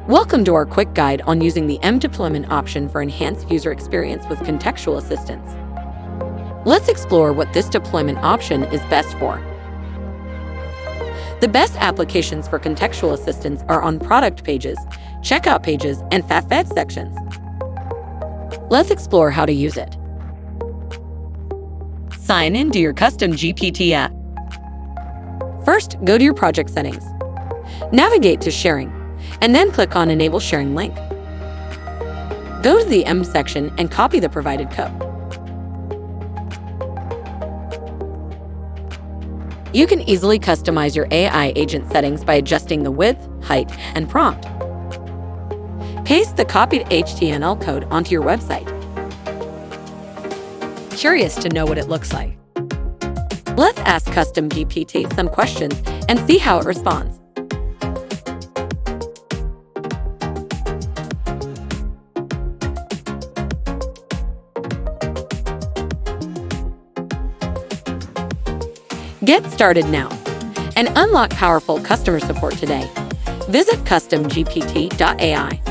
Welcome to our quick guide on using the Embed Deployment option for enhanced user experience with contextual assistance. Let's explore what this deployment option is best for. The best applications for contextual assistance are on product pages, checkout pages, and FAFET sections. Let's explore how to use it. Sign in to your custom GPT app. First, go to your project settings. Navigate to Sharing, and then click on Enable Sharing link. Go to the Embed section and copy the provided code. You can easily customize your AI agent settings by adjusting the width, height, and prompt. Paste the copied HTML code onto your website. Curious to know what it looks like? Let's ask Custom GPT some questions and see how it responds. Get started now and unlock powerful customer support today. Visit customgpt.ai.